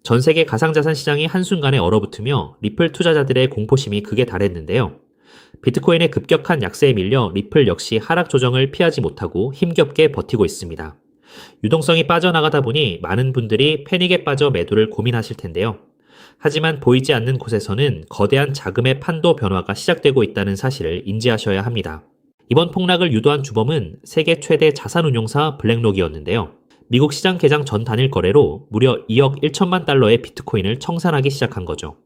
전 세계 가상자산 시장이 한순간에 얼어붙으며 리플 투자자들의 공포심이 극에 달했는데요. 비트코인의 급격한 약세에 밀려 리플 역시 하락 조정을 피하지 못하고 힘겹게 버티고 있습니다. 유동성이 빠져나가다 보니 많은 분들이 패닉에 빠져 매도를 고민하실 텐데요. 하지만 보이지 않는 곳에서는 거대한 자금의 판도 변화가 시작되고 있다는 사실을 인지하셔야 합니다. 이번 폭락을 유도한 주범은 세계 최대 자산운용사 블랙록이었는데요. 미국 시장 개장 전 단일 거래로 무려 2억 1천만 달러의 비트코인을 청산하기 시작한 거죠.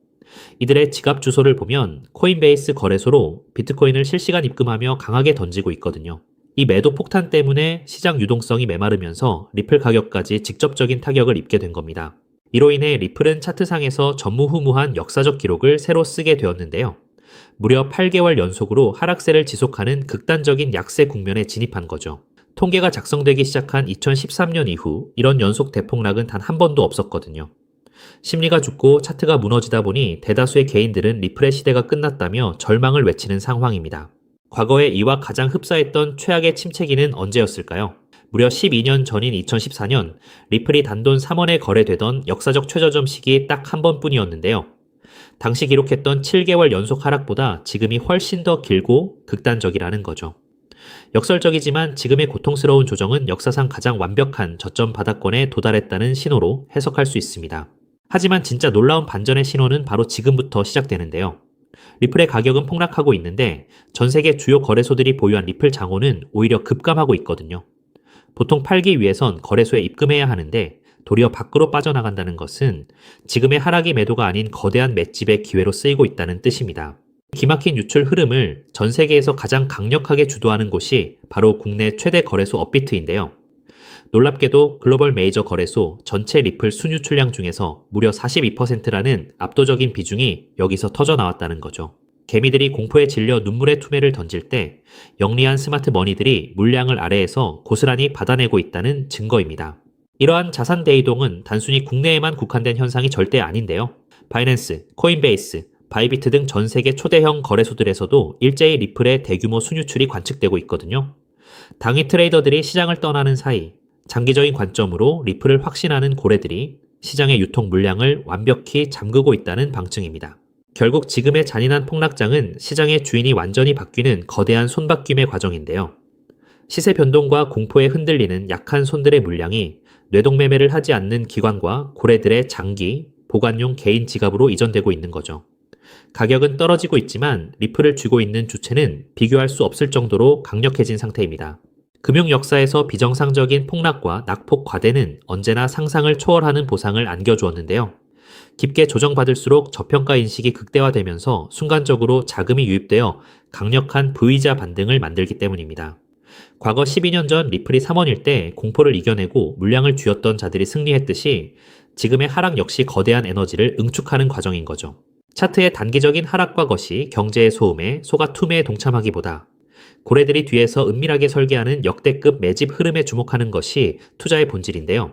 이들의 지갑 주소를 보면 코인베이스 거래소로 비트코인을 실시간 입금하며 강하게 던지고 있거든요. 이 매도 폭탄 때문에 시장 유동성이 메마르면서 리플 가격까지 직접적인 타격을 입게 된 겁니다. 이로 인해 리플은 차트상에서 전무후무한 역사적 기록을 새로 쓰게 되었는데요. 무려 8개월 연속으로 하락세를 지속하는 극단적인 약세 국면에 진입한 거죠. 통계가 작성되기 시작한 2013년 이후 이런 연속 대폭락은 단 한 번도 없었거든요. 심리가 죽고 차트가 무너지다 보니 대다수의 개인들은 리플의 시대가 끝났다며 절망을 외치는 상황입니다. 과거에 이와 가장 흡사했던 최악의 침체기는 언제였을까요? 무려 12년 전인 2014년 리플이 단돈 3원에 거래되던 역사적 최저점 시기 딱 한 번뿐이었는데요. 당시 기록했던 7개월 연속 하락보다 지금이 훨씬 더 길고 극단적이라는 거죠. 역설적이지만 지금의 고통스러운 조정은 역사상 가장 완벽한 저점 바닥권에 도달했다는 신호로 해석할 수 있습니다. 하지만 진짜 놀라운 반전의 신호는 바로 지금부터 시작되는데요. 리플의 가격은 폭락하고 있는데 전 세계 주요 거래소들이 보유한 리플 장호는 오히려 급감하고 있거든요. 보통 팔기 위해선 거래소에 입금해야 하는데 도리어 밖으로 빠져나간다는 것은 지금의 하락이 매도가 아닌 거대한 맷집의 기회로 쓰이고 있다는 뜻입니다. 기막힌 유출 흐름을 전 세계에서 가장 강력하게 주도하는 곳이 바로 국내 최대 거래소 업비트인데요. 놀랍게도 글로벌 메이저 거래소 전체 리플 순유출량 중에서 무려 42%라는 압도적인 비중이 여기서 터져 나왔다는 거죠. 개미들이 공포에 질려 눈물의 투매를 던질 때 영리한 스마트 머니들이 물량을 아래에서 고스란히 받아내고 있다는 증거입니다. 이러한 자산 대이동은 단순히 국내에만 국한된 현상이 절대 아닌데요. 바이낸스, 코인베이스, 바이비트 등 전 세계 초대형 거래소들에서도 일제히 리플의 대규모 순유출이 관측되고 있거든요. 당일 트레이더들이 시장을 떠나는 사이 장기적인 관점으로 리플을 확신하는 고래들이 시장의 유통 물량을 완벽히 잠그고 있다는 방증입니다. 결국 지금의 잔인한 폭락장은 시장의 주인이 완전히 바뀌는 거대한 손바뀜의 과정인데요. 시세 변동과 공포에 흔들리는 약한 손들의 물량이 뇌동매매를 하지 않는 기관과 고래들의 장기, 보관용 개인 지갑으로 이전되고 있는 거죠. 가격은 떨어지고 있지만 리플을 쥐고 있는 주체는 비교할 수 없을 정도로 강력해진 상태입니다. 금융 역사에서 비정상적인 폭락과 낙폭 과대는 언제나 상상을 초월하는 보상을 안겨주었는데요. 깊게 조정받을수록 저평가 인식이 극대화되면서 순간적으로 자금이 유입되어 강력한 V자 반등을 만들기 때문입니다. 과거 12년 전 리플이 3원일 때 공포를 이겨내고 물량을 쥐었던 자들이 승리했듯이 지금의 하락 역시 거대한 에너지를 응축하는 과정인 거죠. 차트의 단기적인 하락과 것이 경제의 소음에 소가 투매에 동참하기보다 고래들이 뒤에서 은밀하게 설계하는 역대급 매집 흐름에 주목하는 것이 투자의 본질인데요.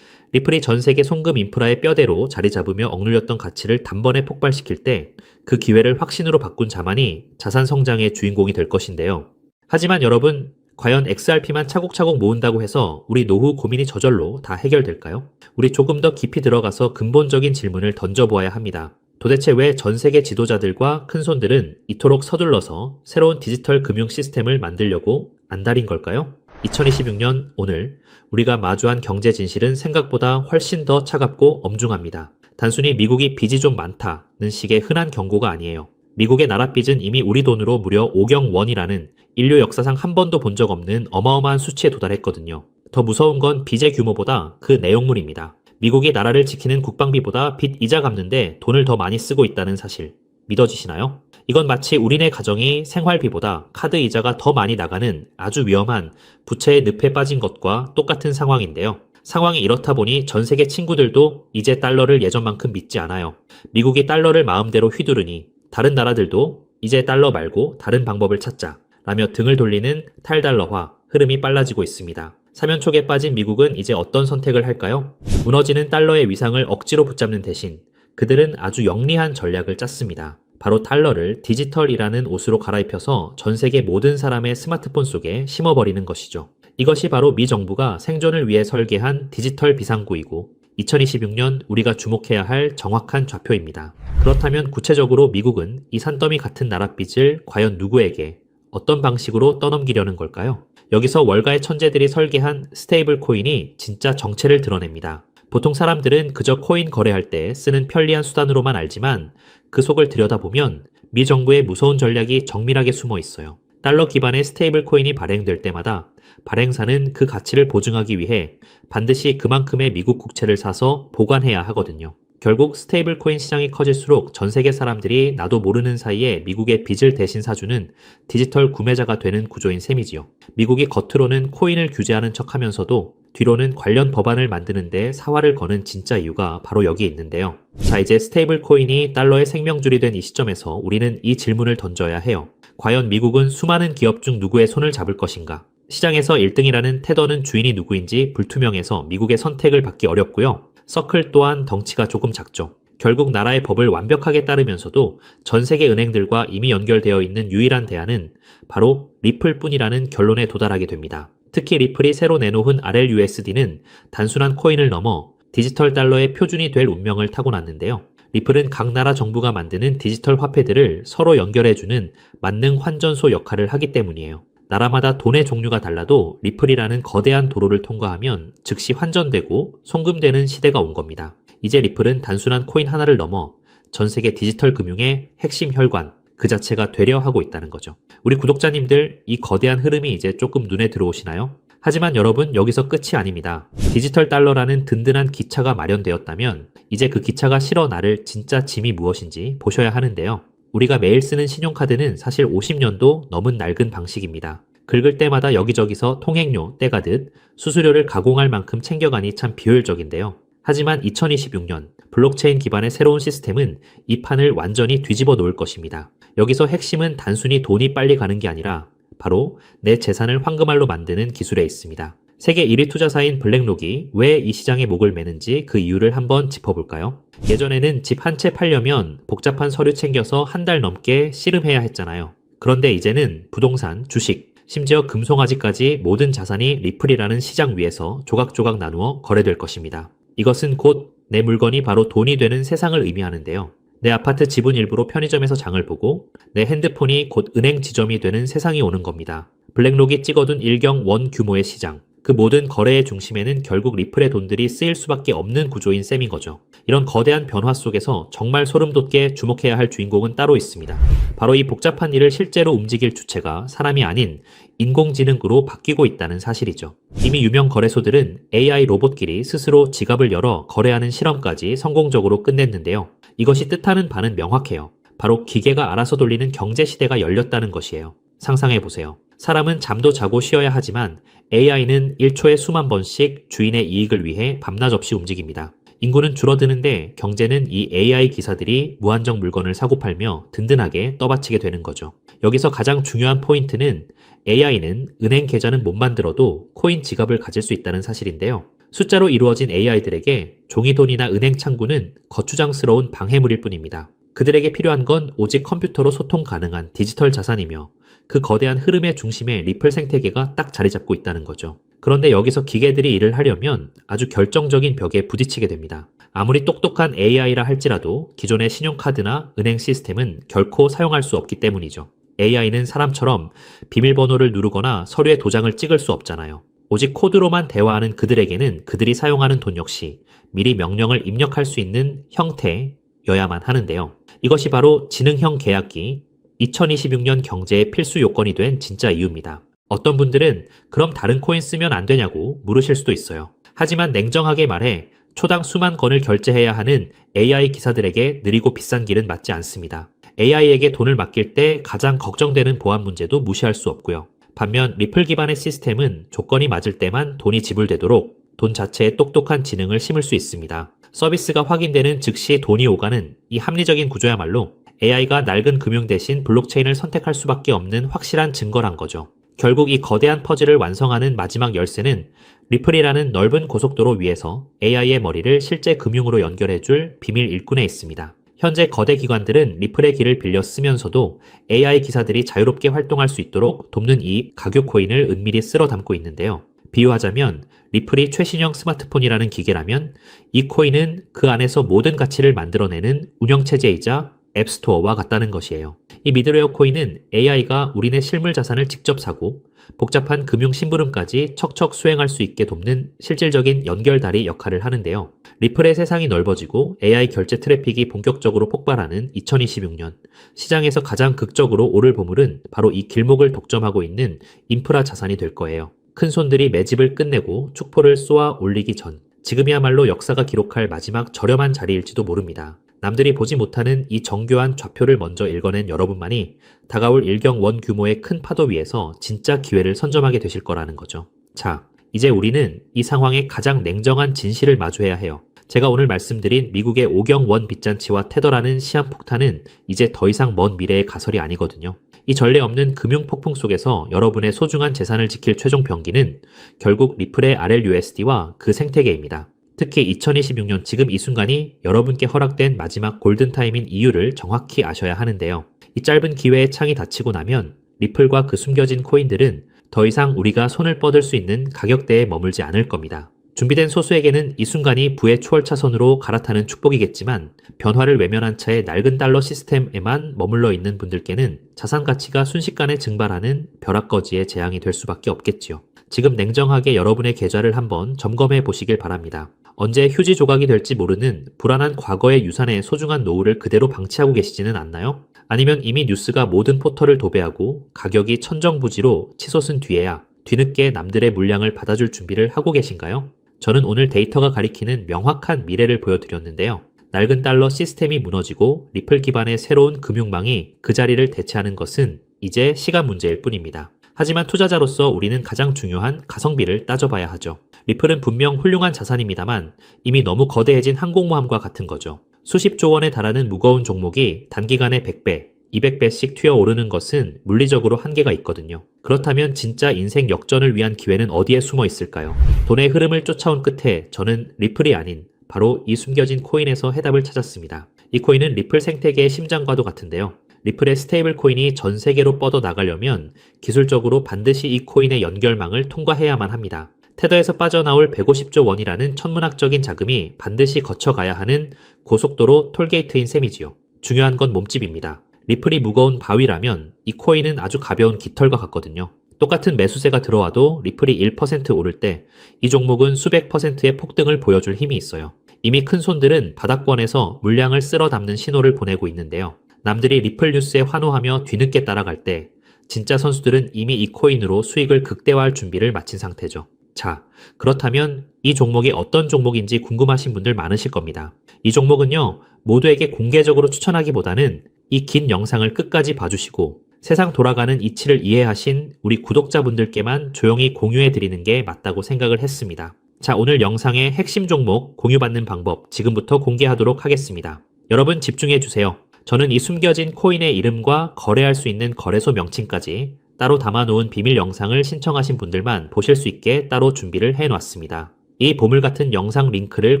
리플이 전 세계 송금 인프라의 뼈대로 자리 잡으며 억눌렸던 가치를 단번에 폭발시킬 때 그 기회를 확신으로 바꾼 자만이 자산 성장의 주인공이 될 것인데요. 하지만 여러분, 과연 XRP만 차곡차곡 모은다고 해서 우리 노후 고민이 저절로 다 해결될까요? 우리 조금 더 깊이 들어가서 근본적인 질문을 던져보아야 합니다. 도대체 왜 전 세계 지도자들과 큰손들은 이토록 서둘러서 새로운 디지털 금융 시스템을 만들려고 안달인 걸까요? 2026년 오늘 우리가 마주한 경제 진실은 생각보다 훨씬 더 차갑고 엄중합니다. 단순히 미국이 빚이 좀 많다는 식의 흔한 경고가 아니에요. 미국의 나라빚은 이미 우리 돈으로 무려 5경 원이라는 인류 역사상 한 번도 본 적 없는 어마어마한 수치에 도달했거든요. 더 무서운 건 빚의 규모보다 그 내용물입니다. 미국이 나라를 지키는 국방비보다 빚 이자 갚는데 돈을 더 많이 쓰고 있다는 사실 믿어지시나요? 이건 마치 우리네 가정이 생활비보다 카드 이자가 더 많이 나가는 아주 위험한 부채의 늪에 빠진 것과 똑같은 상황인데요. 상황이 이렇다 보니 전 세계 친구들도 이제 달러를 예전만큼 믿지 않아요. 미국이 달러를 마음대로 휘두르니 다른 나라들도 이제 달러 말고 다른 방법을 찾자 라며 등을 돌리는 탈달러화 흐름이 빨라지고 있습니다. 사면촉에 빠진 미국은 이제 어떤 선택을 할까요? 무너지는 달러의 위상을 억지로 붙잡는 대신 그들은 아주 영리한 전략을 짰습니다. 바로 달러를 디지털이라는 옷으로 갈아입혀서 전 세계 모든 사람의 스마트폰 속에 심어버리는 것이죠. 이것이 바로 미 정부가 생존을 위해 설계한 디지털 비상구이고 2026년 우리가 주목해야 할 정확한 좌표입니다. 그렇다면 구체적으로 미국은 이 산더미 같은 나라 빚을 과연 누구에게 어떤 방식으로 떠넘기려는 걸까요? 여기서 월가의 천재들이 설계한 스테이블 코인이 진짜 정체를 드러냅니다. 보통 사람들은 그저 코인 거래할 때 쓰는 편리한 수단으로만 알지만 그 속을 들여다보면 미 정부의 무서운 전략이 정밀하게 숨어 있어요. 달러 기반의 스테이블 코인이 발행될 때마다 발행사는 그 가치를 보증하기 위해 반드시 그만큼의 미국 국채를 사서 보관해야 하거든요. 결국 스테이블 코인 시장이 커질수록 전 세계 사람들이 나도 모르는 사이에 미국의 빚을 대신 사주는 디지털 구매자가 되는 구조인 셈이지요. 미국이 겉으로는 코인을 규제하는 척하면서도 뒤로는 관련 법안을 만드는데 사활을 거는 진짜 이유가 바로 여기 있는데요. 자, 이제 스테이블 코인이 달러의 생명줄이 된 이 시점에서 우리는 이 질문을 던져야 해요. 과연 미국은 수많은 기업 중 누구의 손을 잡을 것인가? 시장에서 1등이라는 테더는 주인이 누구인지 불투명해서 미국의 선택을 받기 어렵고요. 서클 또한 덩치가 조금 작죠. 결국 나라의 법을 완벽하게 따르면서도 전 세계 은행들과 이미 연결되어 있는 유일한 대안은 바로 리플뿐이라는 결론에 도달하게 됩니다. 특히 리플이 새로 내놓은 RLUSD는 단순한 코인을 넘어 디지털 달러의 표준이 될 운명을 타고났는데요. 리플은 각 나라 정부가 만드는 디지털 화폐들을 서로 연결해주는 만능 환전소 역할을 하기 때문이에요. 나라마다 돈의 종류가 달라도 리플이라는 거대한 도로를 통과하면 즉시 환전되고 송금되는 시대가 온 겁니다. 이제 리플은 단순한 코인 하나를 넘어 전 세계 디지털 금융의 핵심 혈관, 그 자체가 되려 하고 있다는 거죠. 우리 구독자님들, 이 거대한 흐름이 이제 조금 눈에 들어오시나요? 하지만 여러분, 여기서 끝이 아닙니다. 디지털 달러라는 든든한 기차가 마련되었다면 이제 그 기차가 실어 나를 진짜 짐이 무엇인지 보셔야 하는데요. 우리가 매일 쓰는 신용카드는 사실 50년도 넘은 낡은 방식입니다. 긁을 때마다 여기저기서 통행료 떼가듯 수수료를 가공할 만큼 챙겨가니 참 비효율적인데요. 하지만 2026년 블록체인 기반의 새로운 시스템은 이 판을 완전히 뒤집어 놓을 것입니다. 여기서 핵심은 단순히 돈이 빨리 가는 게 아니라 바로 내 재산을 황금알로 만드는 기술에 있습니다. 세계 1위 투자사인 블랙록이 왜 이 시장에 목을 매는지 그 이유를 한번 짚어볼까요? 예전에는 집 한 채 팔려면 복잡한 서류 챙겨서 한 달 넘게 씨름해야 했잖아요. 그런데 이제는 부동산, 주식, 심지어 금송아지까지 모든 자산이 리플이라는 시장 위에서 조각조각 나누어 거래될 것입니다. 이것은 곧 내 물건이 바로 돈이 되는 세상을 의미하는데요. 내 아파트 지분 일부로 편의점에서 장을 보고 내 핸드폰이 곧 은행 지점이 되는 세상이 오는 겁니다. 블랙록이 찍어둔 일경 원 규모의 시장, 그 모든 거래의 중심에는 결국 리플의 돈들이 쓰일 수밖에 없는 구조인 셈인 거죠. 이런 거대한 변화 속에서 정말 소름 돋게 주목해야 할 주인공은 따로 있습니다. 바로 이 복잡한 일을 실제로 움직일 주체가 사람이 아닌 인공지능으로 바뀌고 있다는 사실이죠. 이미 유명 거래소들은 AI 로봇끼리 스스로 지갑을 열어 거래하는 실험까지 성공적으로 끝냈는데요. 이것이 뜻하는 바는 명확해요. 바로 기계가 알아서 돌리는 경제 시대가 열렸다는 것이에요. 상상해보세요. 사람은 잠도 자고 쉬어야 하지만 AI는 1초에 수만 번씩 주인의 이익을 위해 밤낮 없이 움직입니다. 인구는 줄어드는데 경제는 이 AI 기사들이 무한정 물건을 사고 팔며 든든하게 떠받치게 되는 거죠. 여기서 가장 중요한 포인트는 AI는 은행 계좌는 못 만들어도 코인 지갑을 가질 수 있다는 사실인데요. 숫자로 이루어진 AI들에게 종이돈이나 은행 창구는 거추장스러운 방해물일 뿐입니다. 그들에게 필요한 건 오직 컴퓨터로 소통 가능한 디지털 자산이며 그 거대한 흐름의 중심에 리플 생태계가 딱 자리 잡고 있다는 거죠. 그런데 여기서 기계들이 일을 하려면 아주 결정적인 벽에 부딪히게 됩니다. 아무리 똑똑한 AI라 할지라도 기존의 신용카드나 은행 시스템은 결코 사용할 수 없기 때문이죠. AI는 사람처럼 비밀번호를 누르거나 서류에 도장을 찍을 수 없잖아요. 오직 코드로만 대화하는 그들에게는 그들이 사용하는 돈 역시 미리 명령을 입력할 수 있는 형태여야만 하는데요. 이것이 바로 지능형 계약기, 2026년 경제의 필수 요건이 된 진짜 이유입니다. 어떤 분들은 그럼 다른 코인 쓰면 안 되냐고 물으실 수도 있어요. 하지만 냉정하게 말해 초당 수만 건을 결제해야 하는 AI 기사들에게 느리고 비싼 길은 맞지 않습니다. AI에게 돈을 맡길 때 가장 걱정되는 보안 문제도 무시할 수 없고요. 반면 리플 기반의 시스템은 조건이 맞을 때만 돈이 지불되도록 돈 자체에 똑똑한 지능을 심을 수 있습니다. 서비스가 확인되는 즉시 돈이 오가는 이 합리적인 구조야말로 AI가 낡은 금융 대신 블록체인을 선택할 수밖에 없는 확실한 증거란 거죠. 결국 이 거대한 퍼즐을 완성하는 마지막 열쇠는 리플이라는 넓은 고속도로 위에서 AI의 머리를 실제 금융으로 연결해줄 비밀 일꾼에 있습니다. 현재 거대 기관들은 리플의 길을 빌려 쓰면서도 AI 기사들이 자유롭게 활동할 수 있도록 돕는 이 가교 코인을 은밀히 쓸어 담고 있는데요. 비유하자면 리플이 최신형 스마트폰이라는 기계라면 이 코인은 그 안에서 모든 가치를 만들어내는 운영체제이자 앱스토어와 같다는 것이에요. 이 미드웨어 코인은 AI가 우리네 실물 자산을 직접 사고 복잡한 금융 심부름까지 척척 수행할 수 있게 돕는 실질적인 연결다리 역할을 하는데요. 리플의 세상이 넓어지고 AI 결제 트래픽이 본격적으로 폭발하는 2026년, 시장에서 가장 극적으로 오를 보물은 바로 이 길목을 독점하고 있는 인프라 자산이 될 거예요. 큰 손들이 매집을 끝내고 축포를 쏘아 올리기 전, 지금이야말로 역사가 기록할 마지막 저렴한 자리일지도 모릅니다. 남들이 보지 못하는 이 정교한 좌표를 먼저 읽어낸 여러분만이 다가올 일경원 규모의 큰 파도 위에서 진짜 기회를 선점하게 되실 거라는 거죠. 자, 이제 우리는 이 상황의 가장 냉정한 진실을 마주해야 해요. 제가 오늘 말씀드린 미국의 오경원 빚잔치와 테더라는 시한폭탄은 이제 더 이상 먼 미래의 가설이 아니거든요. 이 전례 없는 금융 폭풍 속에서 여러분의 소중한 재산을 지킬 최종 병기는 결국 리플의 RLUSD와 그 생태계입니다. 특히 2026년 지금 이 순간이 여러분께 허락된 마지막 골든타임인 이유를 정확히 아셔야 하는데요. 이 짧은 기회의 창이 닫히고 나면 리플과 그 숨겨진 코인들은 더 이상 우리가 손을 뻗을 수 있는 가격대에 머물지 않을 겁니다. 준비된 소수에게는 이 순간이 부의 초월차선으로 갈아타는 축복이겠지만 변화를 외면한 채 낡은 달러 시스템에만 머물러 있는 분들께는 자산 가치가 순식간에 증발하는 벼락거지의 재앙이 될 수밖에 없겠지요. 지금 냉정하게 여러분의 계좌를 한번 점검해 보시길 바랍니다. 언제 휴지 조각이 될지 모르는 불안한 과거의 유산의 소중한 노후를 그대로 방치하고 계시지는 않나요? 아니면 이미 뉴스가 모든 포털을 도배하고 가격이 천정부지로 치솟은 뒤에야 뒤늦게 남들의 물량을 받아줄 준비를 하고 계신가요? 저는 오늘 데이터가 가리키는 명확한 미래를 보여드렸는데요. 낡은 달러 시스템이 무너지고 리플 기반의 새로운 금융망이 그 자리를 대체하는 것은 이제 시간 문제일 뿐입니다. 하지만 투자자로서 우리는 가장 중요한 가성비를 따져봐야 하죠. 리플은 분명 훌륭한 자산입니다만 이미 너무 거대해진 항공모함과 같은 거죠. 수십조 원에 달하는 무거운 종목이 단기간에 100배, 200배씩 튀어오르는 것은 물리적으로 한계가 있거든요. 그렇다면 진짜 인생 역전을 위한 기회는 어디에 숨어 있을까요? 돈의 흐름을 쫓아온 끝에 저는 리플이 아닌 바로 이 숨겨진 코인에서 해답을 찾았습니다. 이 코인은 리플 생태계의 심장과도 같은데요. 리플의 스테이블 코인이 전 세계로 뻗어 나가려면 기술적으로 반드시 이 코인의 연결망을 통과해야만 합니다. 테더에서 빠져나올 150조 원이라는 천문학적인 자금이 반드시 거쳐가야 하는 고속도로 톨게이트인 셈이지요. 중요한 건 몸집입니다. 리플이 무거운 바위라면 이 코인은 아주 가벼운 깃털과 같거든요. 똑같은 매수세가 들어와도 리플이 1% 오를 때 이 종목은 수백 %의 폭등을 보여줄 힘이 있어요. 이미 큰 손들은 바닥권에서 물량을 쓸어 담는 신호를 보내고 있는데요. 남들이 리플 뉴스에 환호하며 뒤늦게 따라갈 때 진짜 선수들은 이미 이 코인으로 수익을 극대화할 준비를 마친 상태죠. 자, 그렇다면 이 종목이 어떤 종목인지 궁금하신 분들 많으실 겁니다. 이 종목은요, 모두에게 공개적으로 추천하기보다는 이 긴 영상을 끝까지 봐주시고 세상 돌아가는 이치를 이해하신 우리 구독자분들께만 조용히 공유해드리는 게 맞다고 생각을 했습니다. 자, 오늘 영상의 핵심 종목 공유받는 방법 지금부터 공개하도록 하겠습니다. 여러분 집중해주세요. 저는 이 숨겨진 코인의 이름과 거래할 수 있는 거래소 명칭까지 따로 담아놓은 비밀 영상을 신청하신 분들만 보실 수 있게 따로 준비를 해놨습니다. 이 보물 같은 영상 링크를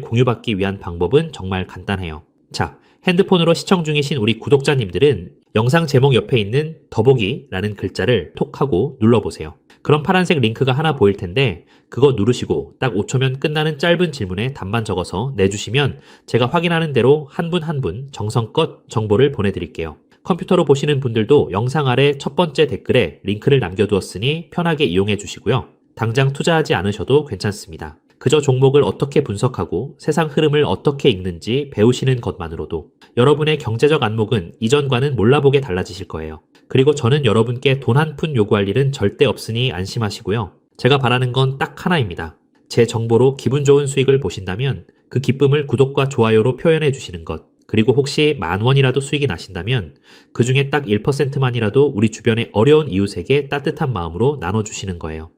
공유받기 위한 방법은 정말 간단해요. 자, 핸드폰으로 시청 중이신 우리 구독자님들은 영상 제목 옆에 있는 더보기라는 글자를 톡 하고 눌러보세요. 그럼 파란색 링크가 하나 보일 텐데 그거 누르시고 딱 5초면 끝나는 짧은 질문에 답만 적어서 내주시면 제가 확인하는 대로 한 분 한 분 정성껏 정보를 보내드릴게요. 컴퓨터로 보시는 분들도 영상 아래 첫 번째 댓글에 링크를 남겨두었으니 편하게 이용해 주시고요. 당장 투자하지 않으셔도 괜찮습니다. 그저 종목을 어떻게 분석하고 세상 흐름을 어떻게 읽는지 배우시는 것만으로도 여러분의 경제적 안목은 이전과는 몰라보게 달라지실 거예요. 그리고 저는 여러분께 돈 한 푼 요구할 일은 절대 없으니 안심하시고요. 제가 바라는 건 딱 하나입니다. 제 정보로 기분 좋은 수익을 보신다면 그 기쁨을 구독과 좋아요로 표현해 주시는 것. 그리고 혹시 10,000원이라도 수익이 나신다면 그 중에 딱 1%만이라도 우리 주변의 어려운 이웃에게 따뜻한 마음으로 나눠주시는 거예요.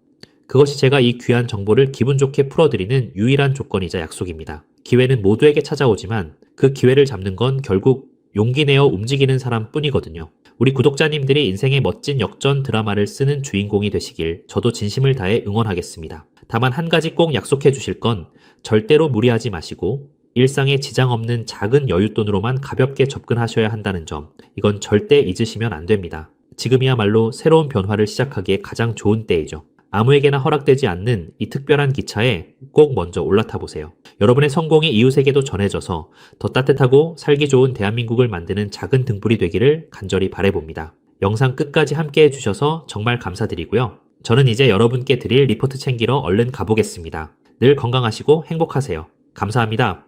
그것이 제가 이 귀한 정보를 기분 좋게 풀어드리는 유일한 조건이자 약속입니다. 기회는 모두에게 찾아오지만 그 기회를 잡는 건 결국 용기 내어 움직이는 사람뿐이거든요. 우리 구독자님들이 인생의 멋진 역전 드라마를 쓰는 주인공이 되시길 저도 진심을 다해 응원하겠습니다. 다만 한 가지 꼭 약속해 주실 건 절대로 무리하지 마시고 일상에 지장 없는 작은 여윳돈으로만 가볍게 접근하셔야 한다는 점, 이건 절대 잊으시면 안 됩니다. 지금이야말로 새로운 변화를 시작하기에 가장 좋은 때이죠. 아무에게나 허락되지 않는 이 특별한 기차에 꼭 먼저 올라타 보세요. 여러분의 성공이 이웃에게도 전해져서 더 따뜻하고 살기 좋은 대한민국을 만드는 작은 등불이 되기를 간절히 바라봅니다. 영상 끝까지 함께 해주셔서 정말 감사드리고요. 저는 이제 여러분께 드릴 리포트 챙기러 얼른 가보겠습니다. 늘 건강하시고 행복하세요. 감사합니다.